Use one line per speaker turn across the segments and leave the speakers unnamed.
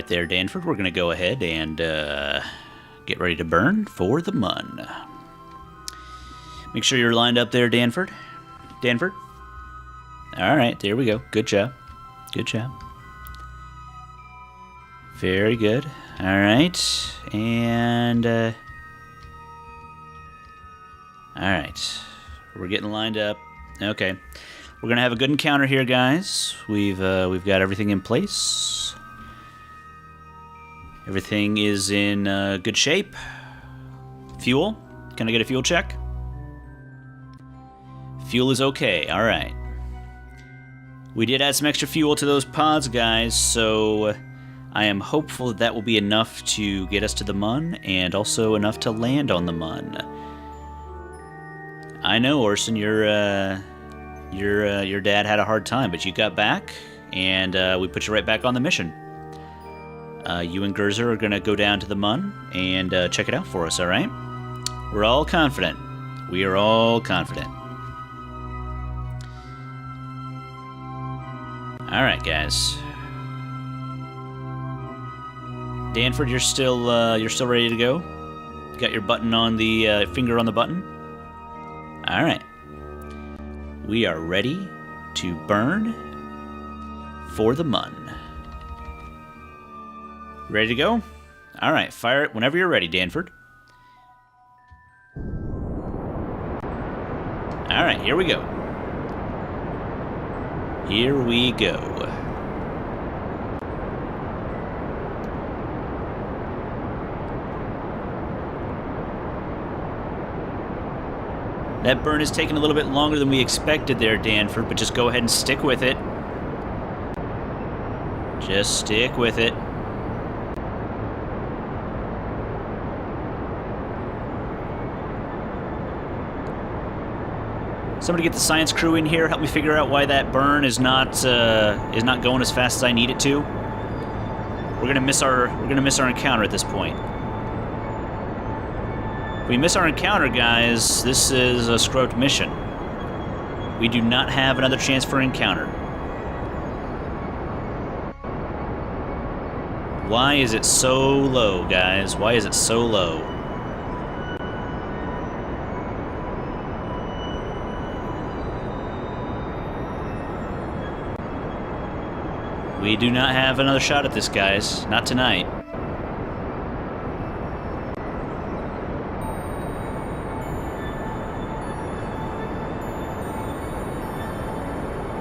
right there, Danford. We're going to go ahead and get ready to burn for the Mun. Make sure you're lined up there, Danford. Danford? All right, there we go. Good job. Good job. Very good. All right. And... all right. We're getting lined up. Okay. We're going to have a good encounter here, guys. We've got everything in place. Everything is in good shape. Fuel? Can I get a fuel check? Fuel is okay. All right. We did add some extra fuel to those pods, guys, so I am hopeful that that will be enough to get us to the Mun, and also enough to land on the Mun. I know, Orson, your dad had a hard time, but you got back, and we put you right back on the mission. You and Gerzer are going to go down to the Mun and check it out for us, all right? We're all confident. We are all confident. All right, guys. Danford, you're still ready to go? Got your button on the finger on the button? All right. We are ready to burn for the Mun. Ready to go? All right, fire it whenever you're ready, Danford. All right, here we go. Here we go. That burn is taking a little bit longer than we expected there, Danford, but just go ahead and stick with it. Just stick with it. Somebody get the science crew in here. Help me figure out why that burn is not going as fast as I need it to. We're gonna miss our encounter at this point. If we miss our encounter, guys, this is a scraped mission. We do not have another chance for encounter. Why is it so low, guys? Why is it so low? We do not have another shot at this, guys. Not tonight.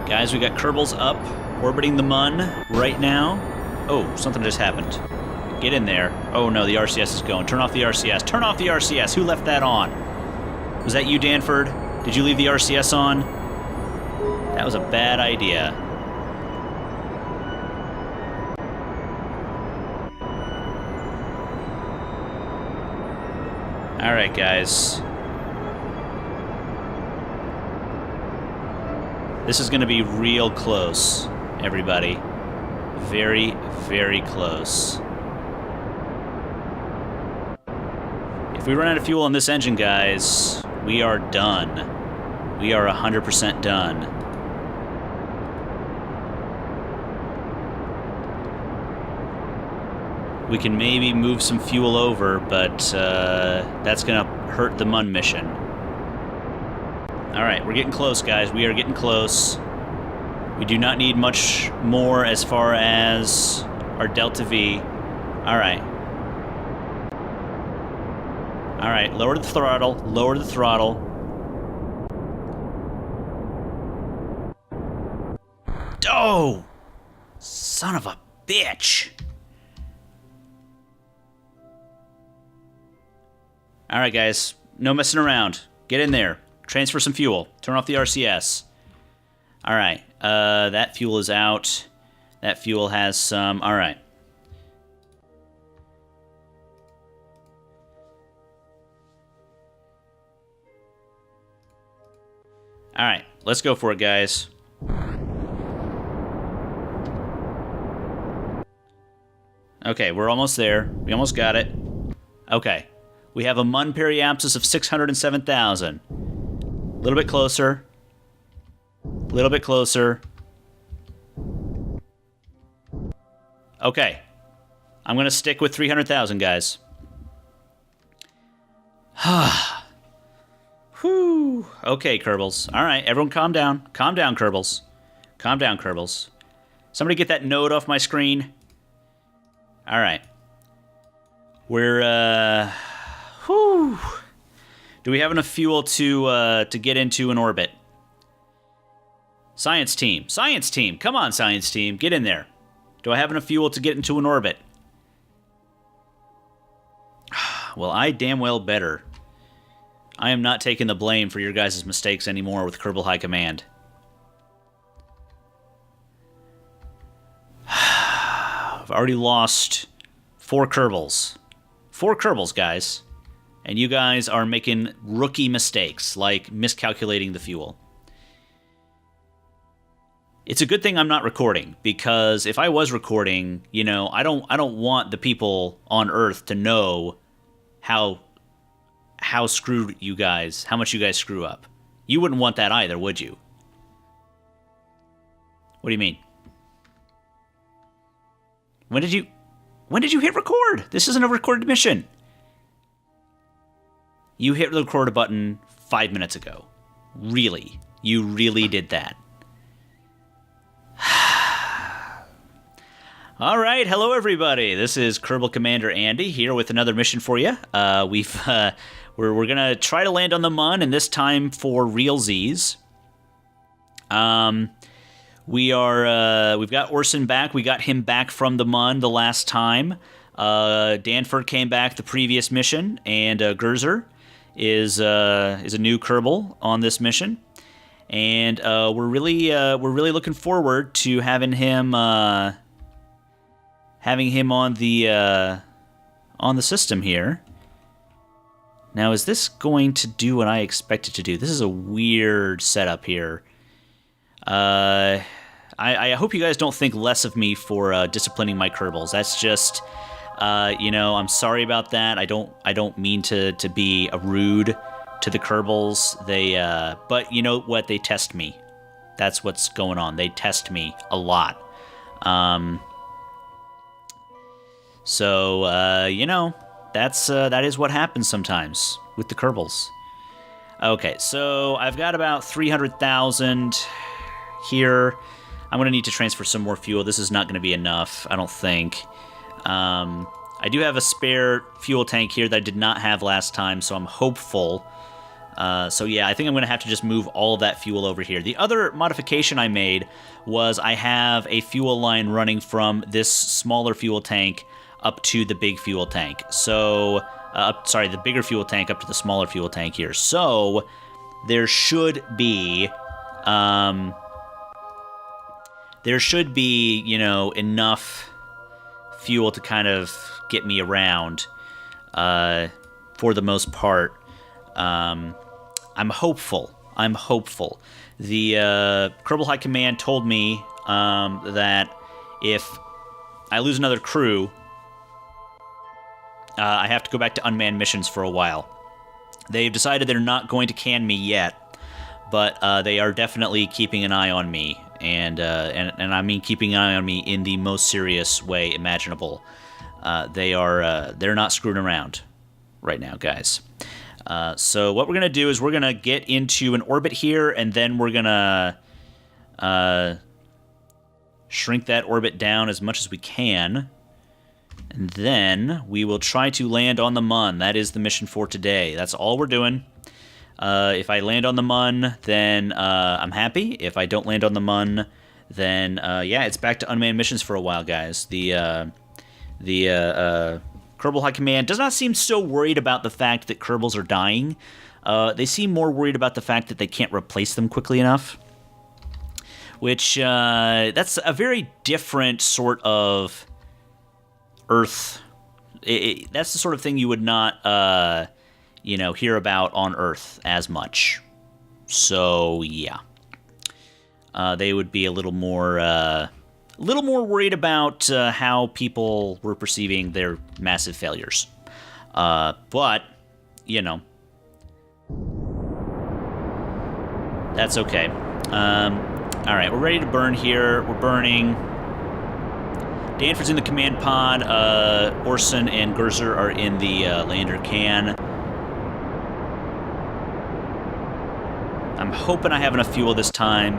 Guys, we got Kerbals up, orbiting the Mun right now. Oh, something just happened. Get in there. Oh no, the RCS is going. Turn off the RCS. Turn off the RCS. Who left that on? Was that you, Danford? Did you leave the RCS on? That was a bad idea. All right, guys. This is going to be real close, everybody. Very, very close. If we run out of fuel on this engine, guys, we are done. We are 100% done. We can maybe move some fuel over, but that's going to hurt the Mun mission. All right, we're getting close, guys. We are getting close. We do not need much more as far as our Delta V. All right. All right, lower the throttle. Lower the throttle. Oh! Son of a bitch! All right, guys. No messing around. Get in there. Transfer some fuel. Turn off the RCS. All right. That fuel is out. That fuel has some... All right. All right. Let's go for it, guys. Okay, we're almost there. We almost got it. Okay. We have a Mun periapsis of 607,000. A little bit closer. A little bit closer. Okay. I'm going to stick with 300,000, guys. Whew. Okay, Kerbals. All right, everyone calm down. Calm down, Kerbals. Calm down, Kerbals. Somebody get that node off my screen. All right. We're, whew. Do we have enough fuel to get into an orbit? Science team. Science team. Come on, science team. Get in there. Do I have enough fuel to get into an orbit? Well, I damn well better. I am not taking the blame for your guys' mistakes anymore with Kerbal High Command. I've already lost 4 Kerbals. 4 Kerbals, guys. And you guys are making rookie mistakes, like miscalculating the fuel. It's a good thing I'm not recording, because if I was recording, you know, I don't want the people on Earth to know how screwed you guys, how much you guys screw up. You wouldn't want that either, would you? What do you mean? When did you hit record? This isn't a recorded mission. You hit the record button 5 minutes ago. Really? You really did that? All right, hello everybody. This is Kerbal Commander Andy here with another mission for you. We're gonna try to land on the Mun, and this time for realsies. We've got Orson back. We got him back from the Mun the last time. Danford came back the previous mission, and Gerzer is a new Kerbal on this mission, and we're really looking forward to having him on the system here. Now, is this going to do what I expect it to do? This is a weird setup here. I hope you guys don't think less of me for disciplining my Kerbals. That's just, you know, I'm sorry about that. I don't mean to be rude to the Kerbals. But you know what? They test me. That's what's going on. They test me a lot. So you know, that is what happens sometimes with the Kerbals. Okay, so I've got about 300,000 here. I'm going to need to transfer some more fuel. This is not going to be enough, I don't think. I do have a spare fuel tank here that I did not have last time, so I'm hopeful. So yeah, I think I'm going to have to just move all of that fuel over here. The other modification I made was I have a fuel line running from this smaller fuel tank up to the big fuel tank. So, the bigger fuel tank up to the smaller fuel tank here. So, there should be, you know, enough fuel to kind of get me around, for the most part. I'm hopeful. The Kerbal High Command told me that if I lose another crew, I have to go back to unmanned missions for a while. They've decided they're not going to can me yet, but they are definitely keeping an eye on me, and I mean keeping an eye on me in the most serious way imaginable. They're not screwing around right now, guys. So what we're gonna do is we're gonna get into an orbit here, and then we're gonna shrink that orbit down as much as we can. And then we will try to land on the Mun. That is the mission for today. That's all we're doing. If I land on the Mun, then I'm happy. If I don't land on the Mun, then yeah, it's back to unmanned missions for a while, guys. The Kerbal High Command does not seem so worried about the fact that Kerbals are dying. They seem more worried about the fact that they can't replace them quickly enough. Which, that's a very different sort of Earth. That's the sort of thing you would not, you know, hear about on Earth as much. So, yeah. They would be a little more worried about how people were perceiving their massive failures. But, you know, that's okay. All right, we're ready to burn here. We're burning. Danford's in the command pod. Orson and Gerzer are in the lander can. I'm hoping I have enough fuel this time.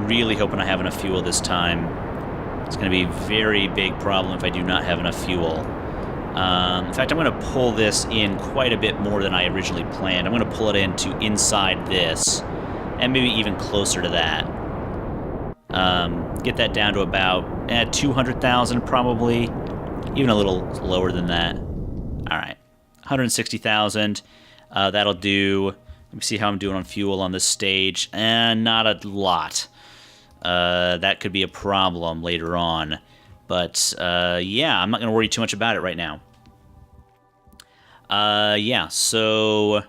Really hoping I have enough fuel this time. It's going to be a very big problem if I do not have enough fuel. In fact, I'm going to pull this in quite a bit more than I originally planned. I'm going to pull it into inside this, and maybe even closer to that. Get that down to about 200,000 probably, even a little lower than that. All right, 160,000. That'll do. Let me see how I'm doing on fuel on this stage. Not a lot. That could be a problem later on. But, yeah, I'm not going to worry too much about it right now. Yeah, so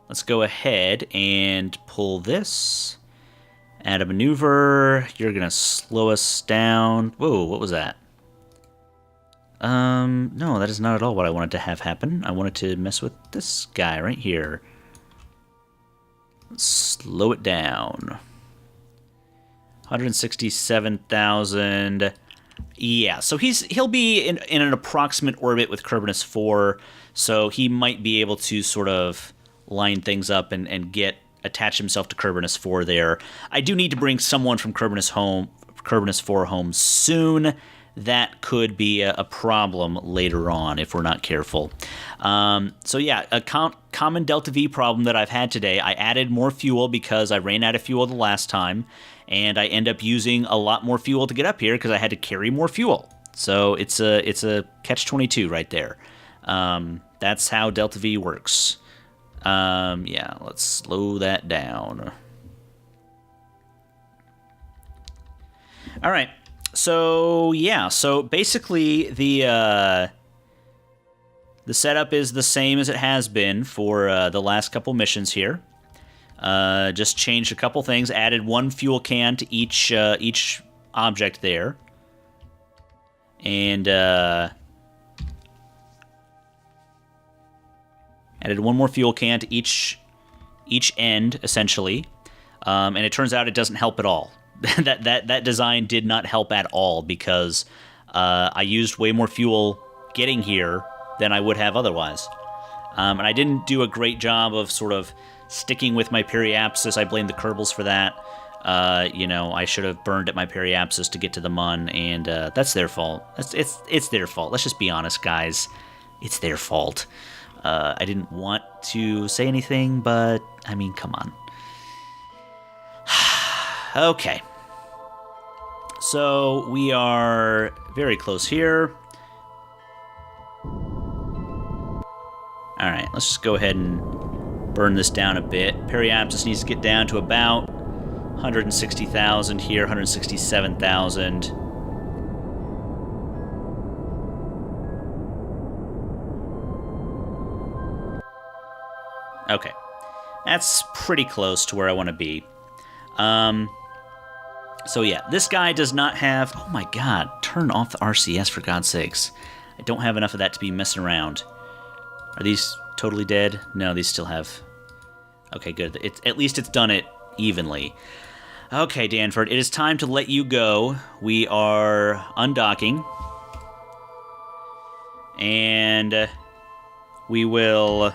let's go ahead and pull this. Add a maneuver. You're going to slow us down. Whoa, what was that? No, that is not at all what I wanted to have happen. I wanted to mess with this guy right here. Let's slow it down. 167,000. Yeah, so he'll be in an approximate orbit with Kerbinus 4, so he might be able to sort of line things up and attach himself to Kerbinus 4 there. I do need to bring someone from Kerbinus 4 home soon. That could be a problem later on if we're not careful. So yeah, a common Delta V problem that I've had today. I added more fuel because I ran out of fuel the last time, and I end up using a lot more fuel to get up here because I had to carry more fuel. So it's a catch-22 right there. That's how Delta V works. Yeah, let's slow that down. All right. So yeah, so basically the setup is the same as it has been for the last couple missions here. Just changed a couple things, added one fuel can to each object there, and added one more fuel can to each end essentially, and it turns out it doesn't help at all. that design did not help at all because I used way more fuel getting here than I would have otherwise. And I didn't do a great job of sort of sticking with my periapsis. I blame the Kerbals for that. You know, I should have burned at my periapsis to get to the Mun, and that's their fault. It's their fault. Let's just be honest, guys. It's their fault. I didn't want to say anything, but, I mean, come on. Okay. So, we are very close here. Alright, let's just go ahead and burn this down a bit. Periapsis needs to get down to about 160,000 here, 167,000. Okay. That's pretty close to where I want to be. So yeah, this guy does not have... Oh my god, turn off the RCS for God's sakes. I don't have enough of that to be messing around. Are these totally dead? No, these still have... Okay, good. At least it's done it evenly. Okay, Danford, it is time to let you go. We are undocking. And we will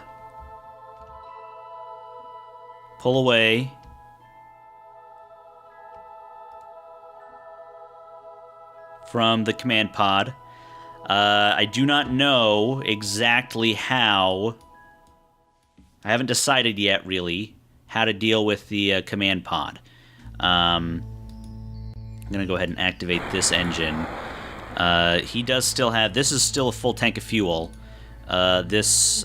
pull away. From the command pod. I do not know exactly how. I haven't decided yet, really, how to deal with the command pod. I'm going to go ahead and activate this engine. He does still have... This is still a full tank of fuel. I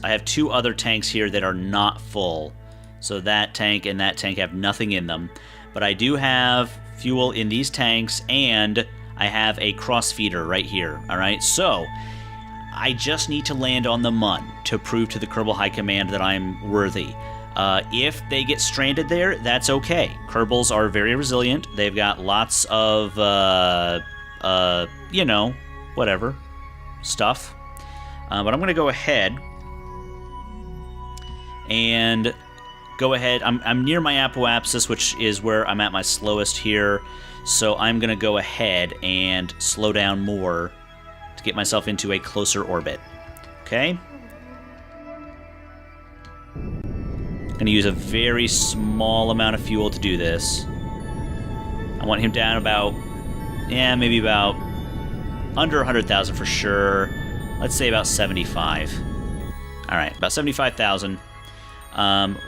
have two other tanks here that are not full. So that tank and that tank have nothing in them. But I do have fuel in these tanks, and I have a crossfeeder right here, all right? So, I just need to land on the Mun to prove to the Kerbal High Command that I'm worthy. If they get stranded there, that's okay. Kerbals are very resilient. They've got lots of, you know, whatever, stuff. But I'm going to go ahead and go ahead. I'm near my apoapsis, which is where I'm at my slowest here. So I'm going to go ahead and slow down more to get myself into a closer orbit. Okay? I'm going to use a very small amount of fuel to do this. I want him down about, maybe about under 100,000 for sure. Let's say about 75. All right, about 75,000.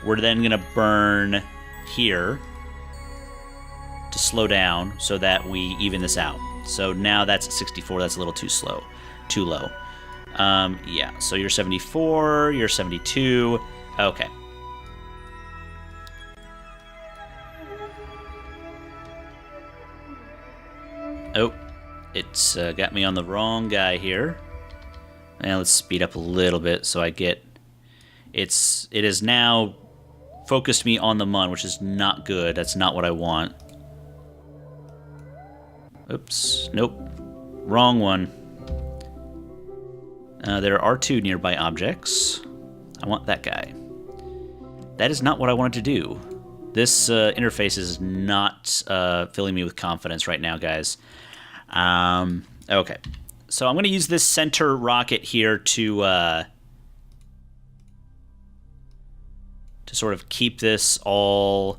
We're then going to burn here to slow down so that we even this out. So now that's at 64. That's a little too low. Yeah, so you're 74, you're 72. Okay. Oh, it's got me on the wrong guy here. Now let's speed up a little bit so I get... It has now focused me on the Mun, which is not good. That's not what I want. Oops. Nope. Wrong one. There are 2 nearby objects. I want that guy. That is not what I wanted to do. This interface is not filling me with confidence right now, guys. Okay. So I'm going to use this center rocket here to sort of keep this all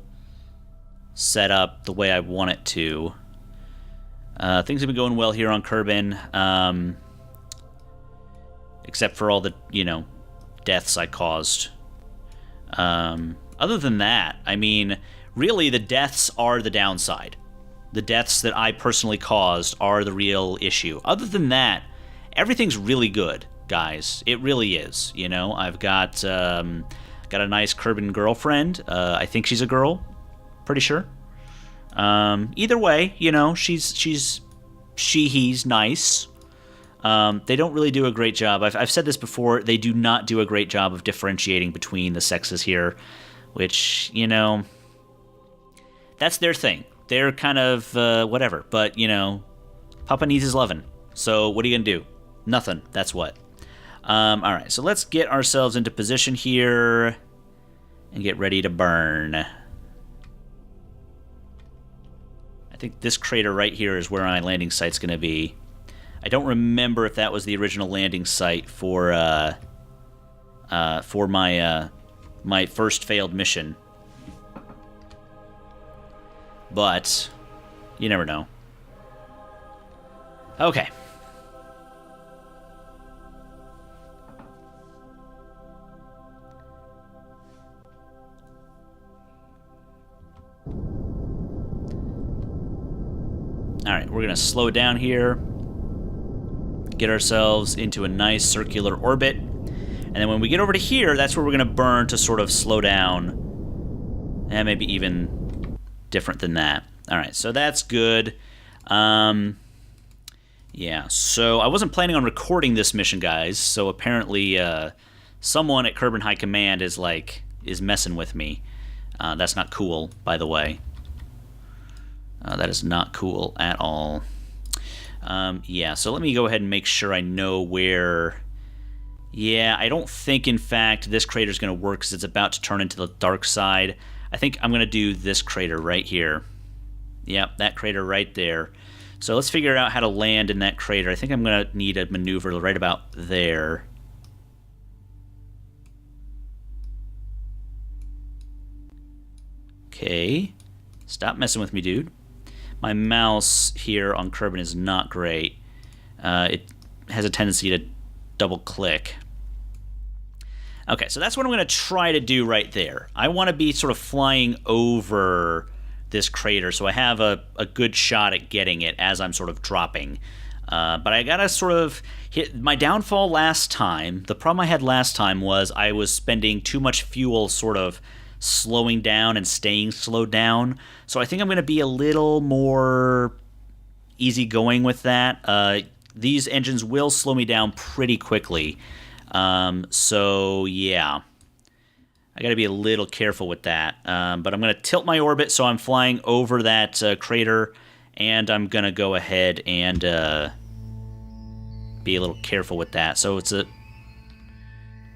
set up the way I want it to. Things have been going well here on Kerbin, except for all the, deaths I caused. Other than that, I mean, really the deaths are the downside. The deaths that I personally caused are the real issue. Other than that, everything's really good, guys. It really is. I've got a nice Kerbin girlfriend. I think she's a girl. Pretty sure. Either way, he's nice. They don't really do a great job. I've said this before. They do not do a great job of differentiating between the sexes here, which, that's their thing. They're kind of whatever. But, Papa needs his lovin'. So what are you going to do? Nothing. That's what. All right, so let's get ourselves into position here and get ready to burn. I think this crater right here is where my landing site's going to be. I don't remember if that was the original landing site for my first failed mission. But you never know. Okay. Alright, we're going to slow down here, get ourselves into a nice circular orbit, and then when we get over to here, that's where we're going to burn to sort of slow down, and maybe even different than that. Alright, so that's good. Yeah, so I wasn't planning on recording this mission, guys, so apparently someone at Kerbal High Command is messing with me. That's not cool, by the way. That is not cool at all. Yeah, so let me go ahead and make sure I know where... Yeah, I don't think, in fact, this crater is going to work because it's about to turn into the dark side. I think I'm going to do this crater right here. Yep, that crater right there. So let's figure out how to land in that crater. I think I'm going to need a maneuver right about there. Okay. Stop messing with me, dude. My mouse here on Kerbin is not great. It has a tendency to double-click. Okay, so that's what I'm going to try to do right there. I want to be sort of flying over this crater, so I have a good shot at getting it as I'm sort of dropping. But I got to sort of hit... My downfall last time, the problem I had last time was I was spending too much fuel sort of slowing down and staying slowed down. So I think I'm going to be a little more easygoing with that. These engines will slow me down pretty quickly. So yeah, I got to be a little careful with that. But I'm going to tilt my orbit so I'm flying over that crater, and I'm going to go ahead and be a little careful with that. So it's a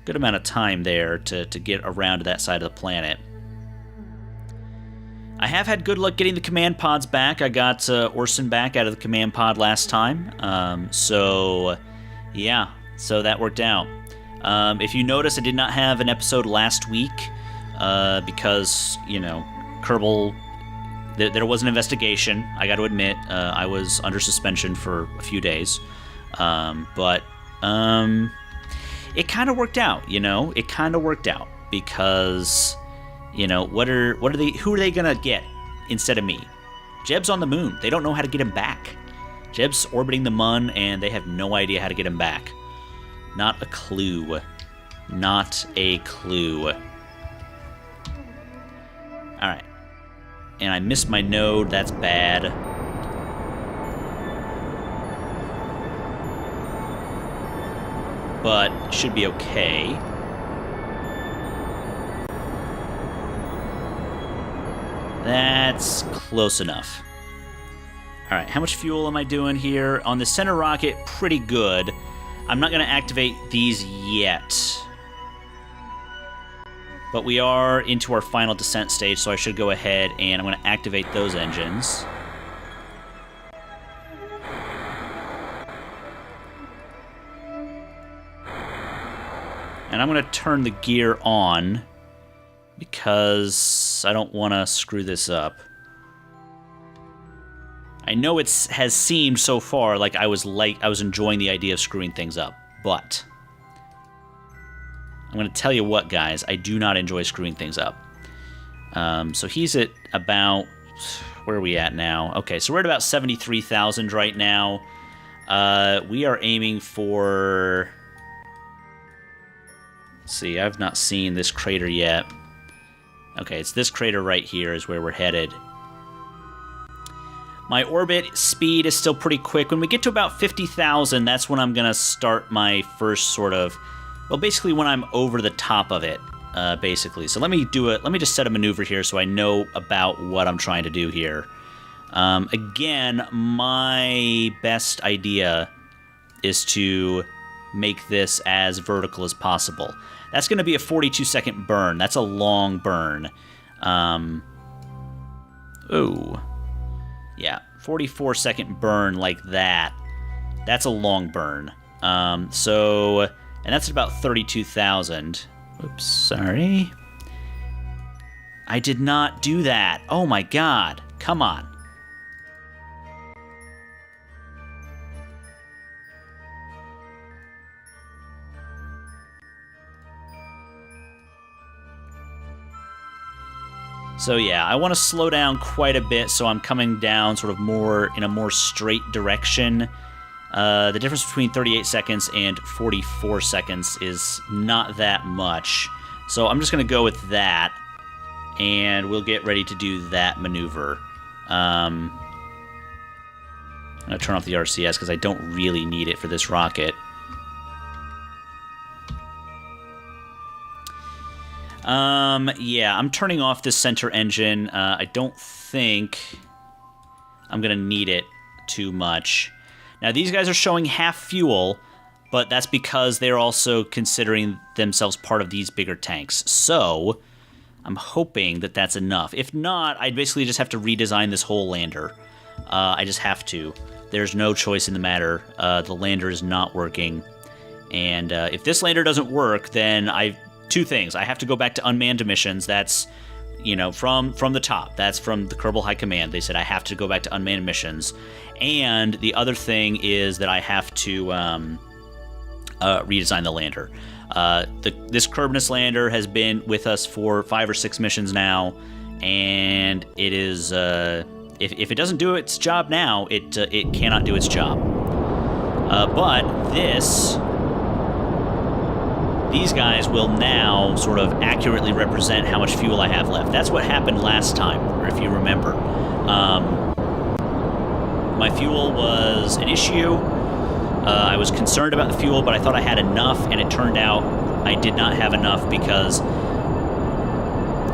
good amount of time there to get around to that side of the planet. I have had good luck getting the command pods back. I got Orson back out of the command pod last time. Yeah, so that worked out. If you notice, I did not have an episode last week because, you know, Kerbal, there was an investigation. I got to admit, I was under suspension for a few days. But it kind of worked out, you know? It kind of worked out because... You know, who are they gonna get instead of me? Jeb's on the moon. They don't know how to get him back. Jeb's orbiting the Mun, and they have no idea how to get him back. Not a clue. Not a clue. Alright. And I missed my node. That's bad. But should be okay. That's close enough. Alright, how much fuel am I doing here? On the center rocket, pretty good. I'm not going to activate these yet. But we are into our final descent stage, so I should go ahead and I'm going to activate those engines. And I'm going to turn the gear on, because I don't want to screw this up. I know it has seemed so far like I was enjoying the idea of screwing things up, but I'm going to tell you what, guys, I do not enjoy screwing things up. So he's at about... Where are we at now? Okay, so we're at about 73,000 right now. We are aiming for... Let's see, I've not seen this crater yet. Okay, it's this crater right here is where we're headed. My orbit speed is still pretty quick. When we get to about 50,000, that's when I'm going to start my first sort of... Well, basically when I'm over the top of it, basically. So let me just set a maneuver here so I know about what I'm trying to do here. Again, my best idea is to make this as vertical as possible. That's going to be a 42-second burn. That's a long burn. Ooh. Yeah, 44-second burn like that. That's a long burn. And that's at about 32,000. Oops, sorry. I did not do that. Oh my god. Come on. So yeah, I want to slow down quite a bit so I'm coming down sort of more in a more straight direction. The difference between 38 seconds and 44 seconds is not that much. So I'm just going to go with that, and we'll get ready to do that maneuver. I'm going to turn off the RCS because I don't really need it for this rocket. Yeah, I'm turning off this center engine. I don't think I'm going to need it too much. Now, these guys are showing half fuel, but that's because they're also considering themselves part of these bigger tanks. So, I'm hoping that that's enough. If not, I'd basically just have to redesign this whole lander. I just have to. There's no choice in the matter. The lander is not working. And if this lander doesn't work, then two things. I have to go back to unmanned missions. That's, you know, from the top. That's from the Kerbal High Command. They said I have to go back to unmanned missions. And the other thing is that I have to redesign the lander. This Kerbness lander has been with us for 5 or 6 missions now, and it is if it doesn't do its job now, it cannot do its job. But these guys will now sort of accurately represent how much fuel I have left. That's what happened last time, if you remember. My fuel was an issue. I was concerned about the fuel, but I thought I had enough, and it turned out I did not have enough because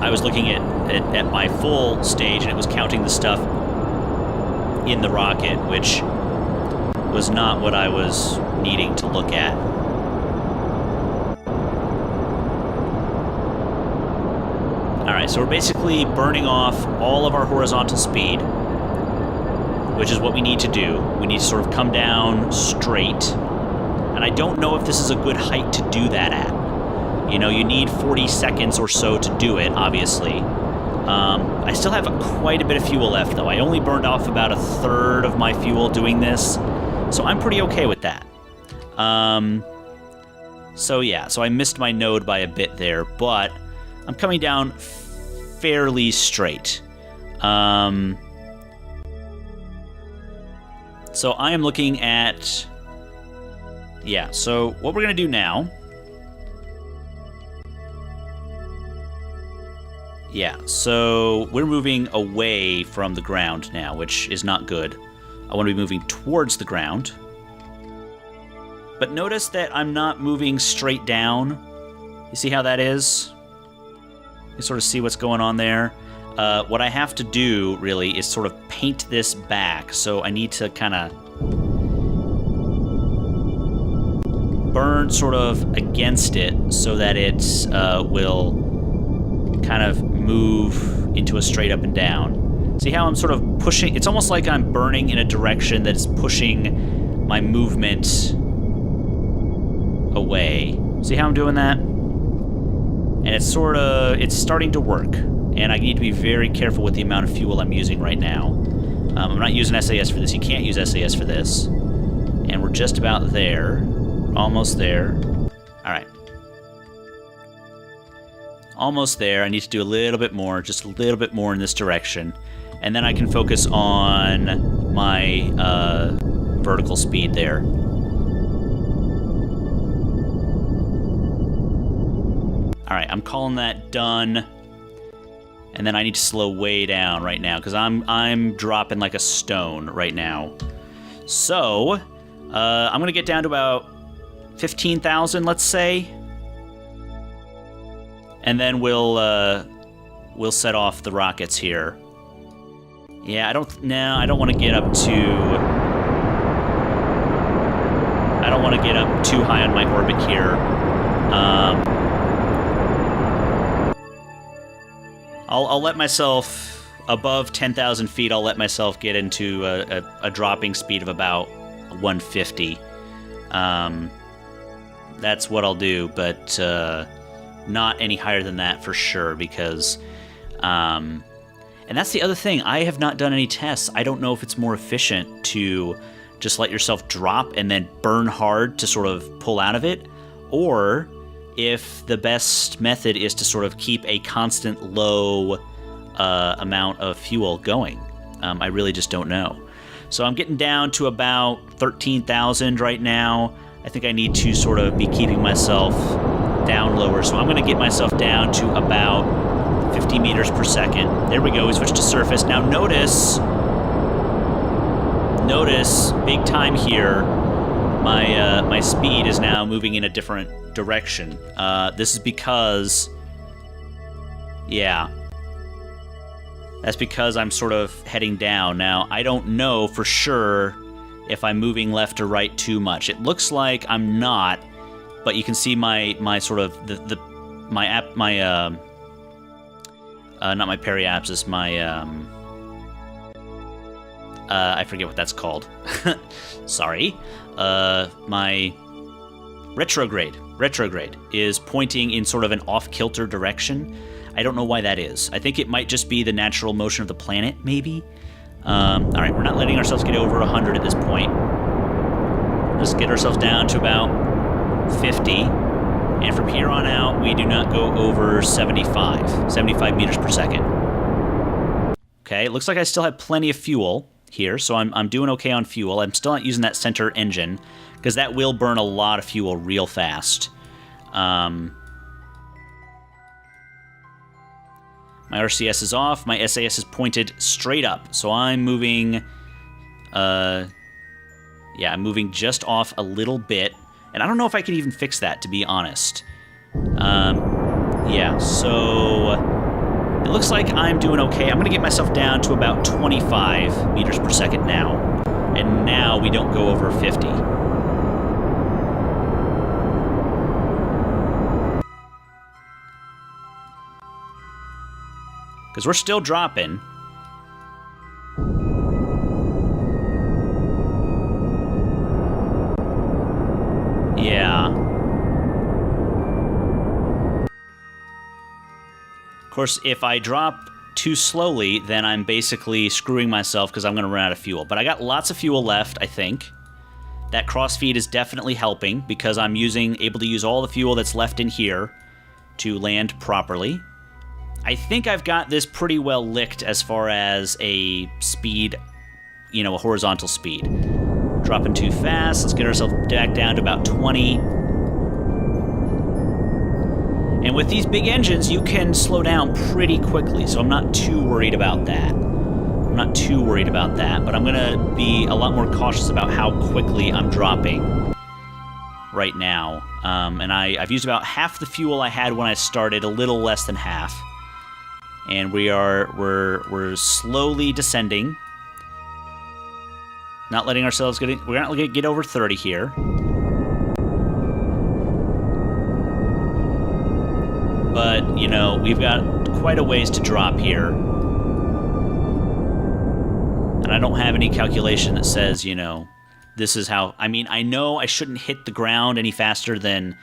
I was looking at my full stage, and it was counting the stuff in the rocket, which was not what I was needing to look at. Alright, so we're basically burning off all of our horizontal speed, which is what we need to do. We need to sort of come down straight. And I don't know if this is a good height to do that at. You know, you need 40 seconds or so to do it, obviously. I still have quite a bit of fuel left, though. I only burned off about a third of my fuel doing this, so I'm pretty okay with that. So yeah, so I missed my node by a bit there, but I'm coming down fairly straight. So I am looking at... Yeah, so what we're going to do now... Yeah, so we're moving away from the ground now, which is not good. I want to be moving towards the ground. But notice that I'm not moving straight down. You see how that is? You sort of see what's going on there. What I have to do, really, is sort of paint this back. So I need to kind of burn sort of against it so that it will kind of move into a straight up and down. See how I'm sort of pushing? It's almost like I'm burning in a direction that's pushing my movement away. See how I'm doing that? And it's starting to work. And I need to be very careful with the amount of fuel I'm using right now. I'm not using SAS for this. You can't use SAS for this. And we're just about there. Almost there. Alright. Almost there. I need to do a little bit more, just a little bit more in this direction. And then I can focus on my vertical speed there. Alright, I'm calling that done. And then I need to slow way down right now, because I'm dropping like a stone right now. So, I'm going to get down to about 15,000, let's say. And then we'll set off the rockets here. Yeah, I don't want to get up too high on my orbit here. I'll let myself, above 10,000 feet, I'll let myself get into a dropping speed of about 150. That's what I'll do, but not any higher than that for sure, because... and that's the other thing, I have not done any tests. I don't know if it's more efficient to just let yourself drop and then burn hard to sort of pull out of it, or... if the best method is to sort of keep a constant low amount of fuel going. I really just don't know. So I'm getting down to about 13,000 right now. I think I need to sort of be keeping myself down lower. So I'm going to get myself down to about 50 meters per second. There we go, we switched to surface. Now notice, big time here, my speed is now moving in a different direction. This is because, yeah, that's because I'm sort of heading down. Now, I don't know for sure if I'm moving left or right too much. It looks like I'm not, but you can see my sort of not my periapsis, I forget what that's called. Sorry. My retrograde is pointing in sort of an off-kilter direction. I don't know why that is. I think it might just be the natural motion of the planet, maybe. Alright, we're not letting ourselves get over 100 at this point. Let's get ourselves down to about 50. And from here on out, we do not go over 75 meters per second. Okay, it looks like I still have plenty of fuel here, so I'm doing okay on fuel. I'm still not using that center engine, because that will burn a lot of fuel real fast. My RCS is off. My SAS is pointed straight up, so I'm moving... yeah, I'm moving just off a little bit. And I don't know if I can even fix that, to be honest. Yeah, so... it looks like I'm doing okay. I'm going to get myself down to about 25 meters per second now. And now we don't go over 50. Because we're still dropping. Yeah. Of course, if I drop too slowly, then I'm basically screwing myself because I'm going to run out of fuel. But I got lots of fuel left, I think. That crossfeed is definitely helping because I'm able to use all the fuel that's left in here to land properly. I think I've got this pretty well licked as far as a speed, you know, a horizontal speed. Dropping too fast. Let's get ourselves back down to about 20. And with these big engines, you can slow down pretty quickly, so I'm not too worried about that. I'm not too worried about that, but I'm going to be a lot more cautious about how quickly I'm dropping right now. And I've used about half the fuel I had when I started, a little less than half. And we're slowly descending. Not letting ourselves we're not going to get over 30 here. But, you know, we've got quite a ways to drop here. And I don't have any calculation that says, you know, this is how... I mean, I know I shouldn't hit the ground any faster than,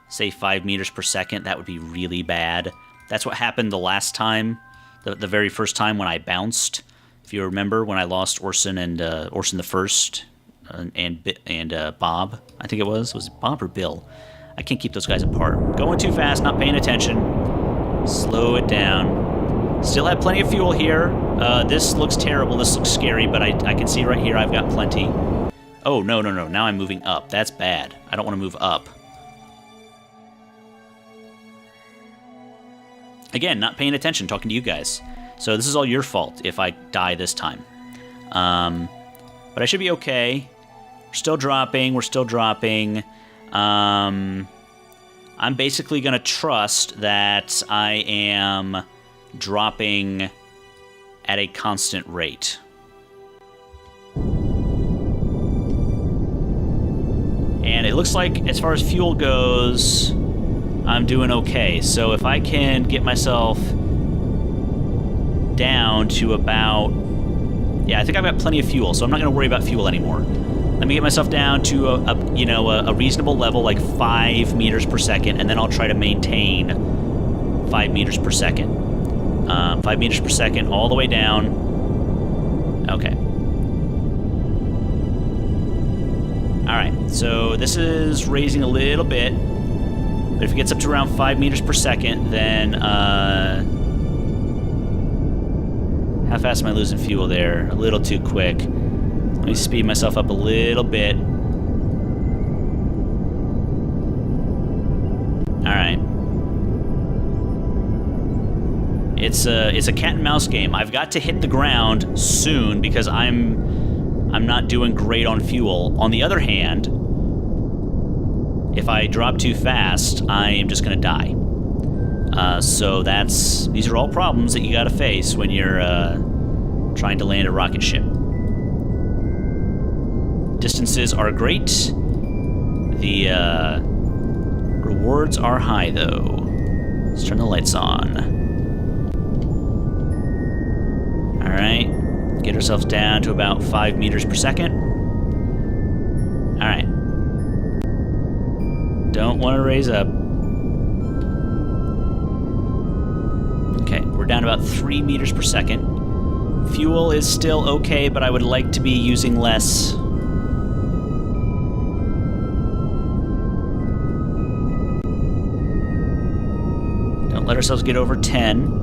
say, 5 meters per second. That would be really bad. That's what happened the last time, the very first time when I bounced. If you remember, when I lost Orson and Orson the First and Bob, I think it was. Was it Bob or Bill? I can't keep those guys apart. Going too fast, not paying attention. Slow it down. Still have plenty of fuel here. This looks terrible. This looks scary, but I can see right here I've got plenty. Oh, no. Now I'm moving up. That's bad. I don't want to move up. Again, not paying attention, talking to you guys. So this is all your fault if I die this time. But I should be okay. We're still dropping. I'm basically going to trust that I am dropping at a constant rate. And it looks like, as far as fuel goes, I'm doing okay. So if I can get myself down to about... Yeah, I think I've got plenty of fuel, so I'm not going to worry about fuel anymore. Let me get myself down to a reasonable level, like 5 meters per second, and then I'll try to maintain 5 meters per second. 5 meters per second all the way down. Okay. Alright, so this is raising a little bit, but if it gets up to around 5 meters per second, then, how fast am I losing fuel there? A little too quick. Let me speed myself up a little bit. Alright. It's a cat and mouse game. I've got to hit the ground soon because I'm not doing great on fuel. On the other hand, if I drop too fast, I am just gonna die. So these are all problems that you gotta face when you're trying to land a rocket ship. Distances are great. The rewards are high, though. Let's turn the lights on. Alright. Get ourselves down to about 5 meters per second. Alright. Don't want to raise up. Okay, we're down to about 3 meters per second. Fuel is still okay, but I would like to be using less. Don't let ourselves get over 10.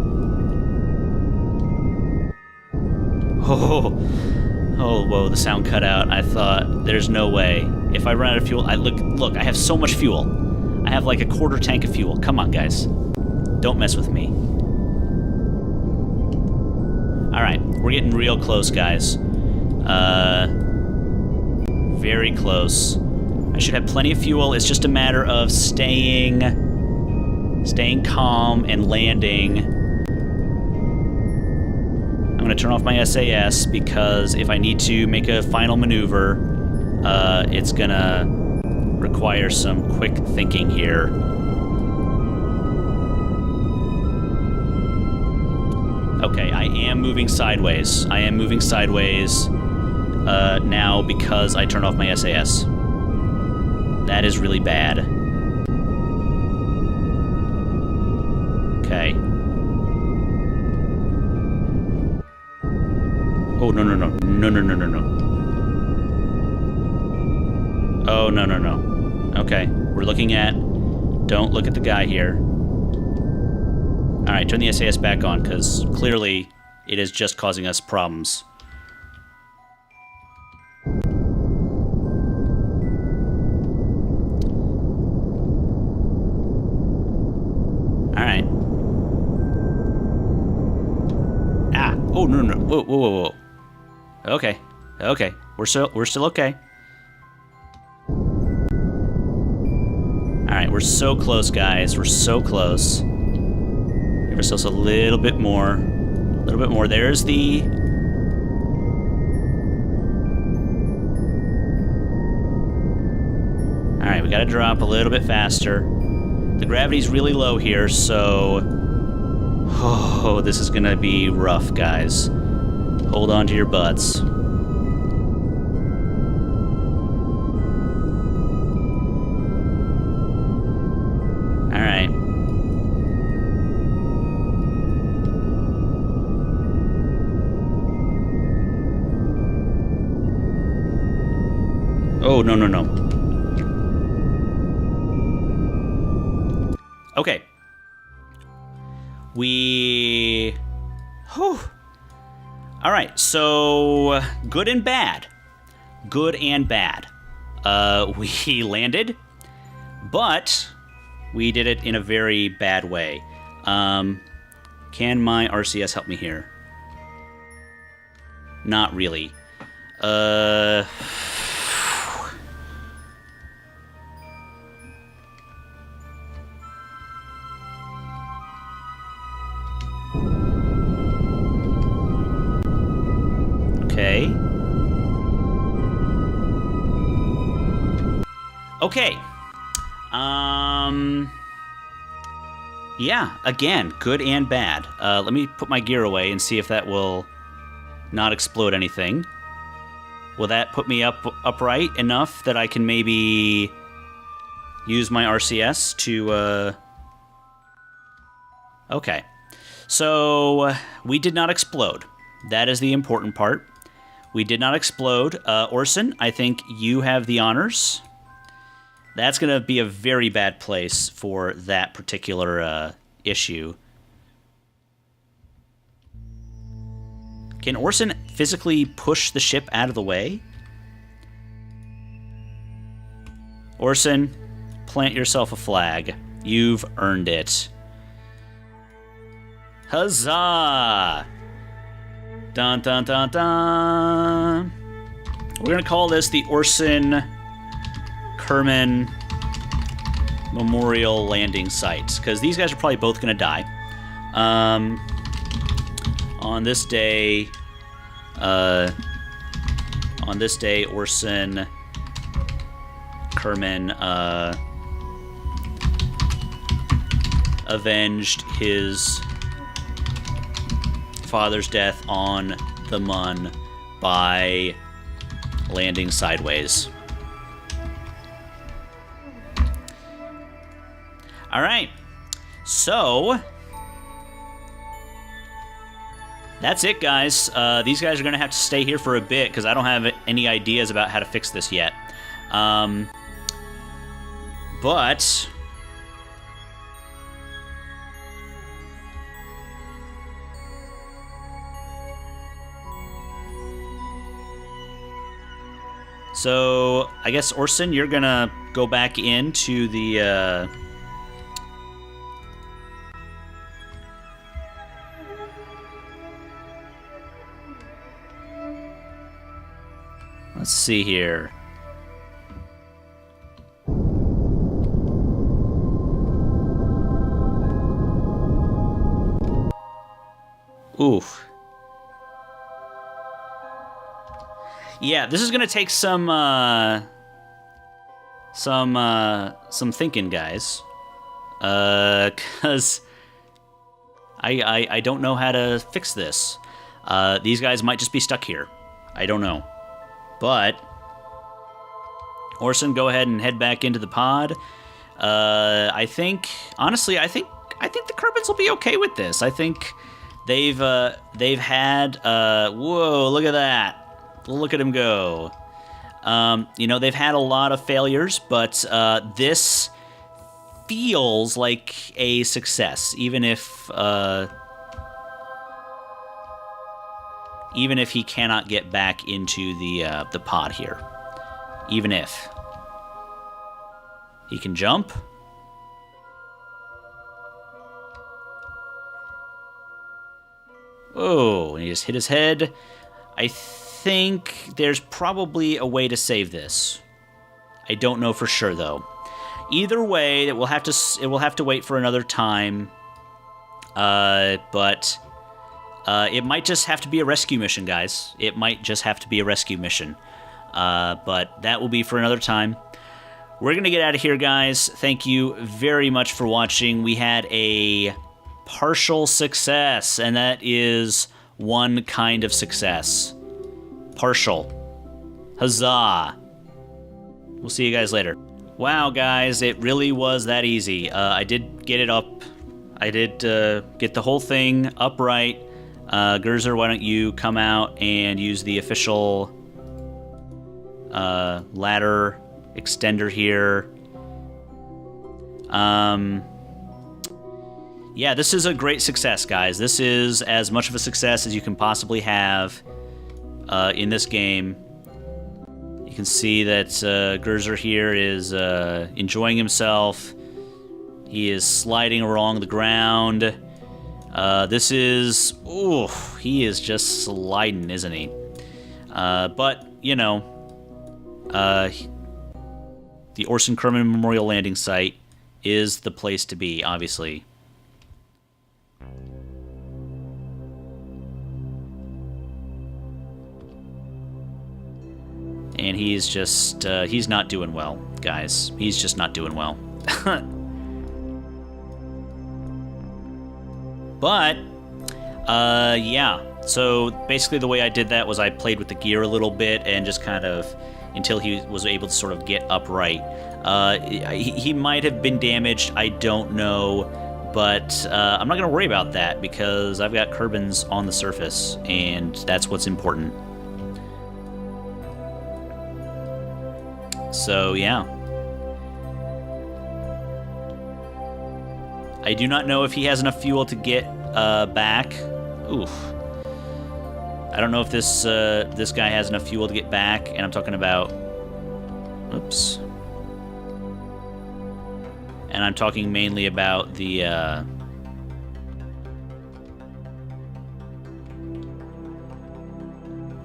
Oh, whoa, the sound cut out. I thought, there's no way. If I run out of fuel, look, I have so much fuel. I have like a quarter tank of fuel. Come on, guys. Don't mess with me. Alright, we're getting real close, guys. Very close. I should have plenty of fuel. It's just a matter of staying calm and landing. I'm going to turn off my SAS because if I need to make a final maneuver, it's going to require some quick thinking here. Okay, I am moving sideways. I am moving sideways now because I turned off my SAS. That is really bad. Okay. Oh, no, no, no. No, no, no, no, no. Oh, no, no, no. Okay. We're looking at... Don't look at the guy here. Alright, turn the SAS back on, because clearly it is just causing us problems. Alright. Ah! Oh, no, no, no. Whoa, whoa, whoa, whoa. Okay. Okay. We're still okay. Alright, we're so close, guys. We're so close. Give ourselves a little bit more. A little bit more. There's the... Alright, we gotta drop a little bit faster. The gravity's really low here, so... Oh, this is gonna be rough, guys. Hold on to your butts. Alright. Oh, no, no, no. Okay. Whew. Alright, so... Good and bad. Good and bad. We landed, but we did it in a very bad way. Can my RCS help me here? Not really. Okay. Okay. Yeah, again, good and bad. Let me put my gear away and see if that will not explode anything. Will that put me upright enough that I can maybe use my RCS to, Okay. So, we did not explode. That is the important part. We did not explode. Orson, I think you have the honors. That's going to be a very bad place for that particular issue. Can Orson physically push the ship out of the way? Orson, plant yourself a flag. You've earned it. Huzzah! Dun dun dun dun. We're gonna call this the Orson Kerman Memorial Landing Site, because these guys are probably both gonna die. On this day, Orson Kerman avenged his father's death on the Mun by landing sideways. All right, so that's it, guys. These guys are gonna have to stay here for a bit because I don't have any ideas about how to fix this yet. But so I guess, Orson, you're gonna go back into the let's see here. Oof. Yeah, this is gonna take some thinking, guys. 'Cause I don't know how to fix this. These guys might just be stuck here. I don't know. But Orson, go ahead and head back into the pod. I think, honestly, I think the Kerbals will be okay with this. I think they've had whoa, look at that. Look at him go. You know, they've had a lot of failures, but this feels like a success, even if he cannot get back into the pod here. Even if he can jump. Oh, and he just hit his head. I think there's probably a way to save this. I don't know for sure though. Either way, it will have to wait for another time. But it might just have to be a rescue mission, guys. It might just have to be a rescue mission. But that will be for another time. We're going to get out of here, guys. Thank you very much for watching. We had a partial success, and that is one kind of success. Partial. Huzzah. We'll see you guys later. Wow, guys, it really was that easy. I did get it up. I did get the whole thing upright. Gerzer, why don't you come out and use the official ladder extender here. Yeah, this is a great success, guys. This is as much of a success as you can possibly have in this game. You can see that Gerzer here is enjoying himself. He is sliding along the ground. This is... ooh, he is just sliding, isn't he? But, you know, the Orson Kerman Memorial Landing Site is the place to be, obviously. And he's just, he's not doing well, guys. He's just not doing well. But, yeah. So, basically the way I did that was I played with the gear a little bit and just kind of, until he was able to sort of get upright. He might have been damaged, I don't know. But I'm not going to worry about that because I've got Kerbals on the surface, and that's what's important. So, yeah. I do not know if he has enough fuel to get back. Oof. I don't know if this guy has enough fuel to get back, and I'm talking about... oops. And I'm talking mainly about the...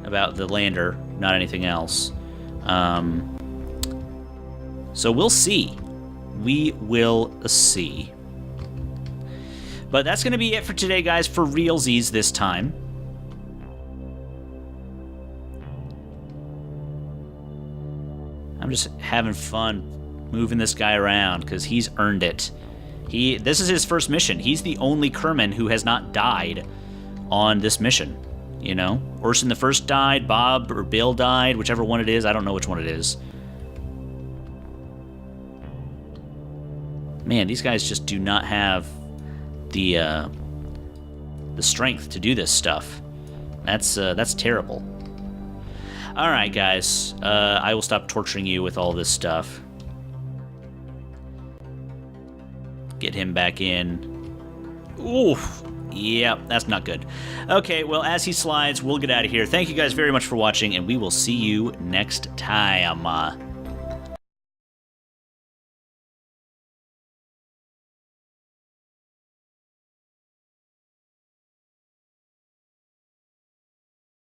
about the lander, not anything else. So we'll see. We will see. But that's going to be it for today, guys, for realsies this time. I'm just having fun moving this guy around because he's earned it. This is his first mission. He's the only Kerman who has not died on this mission. You know? Orson the First died, Bob or Bill died, whichever one it is. I don't know which one it is. Man, these guys just do not have the strength to do this stuff. That's terrible. All right, guys. I will stop torturing you with all this stuff. Get him back in. Oof. Yep, that's not good. Okay, well, as he slides, we'll get out of here. Thank you guys very much for watching, and we will see you next time.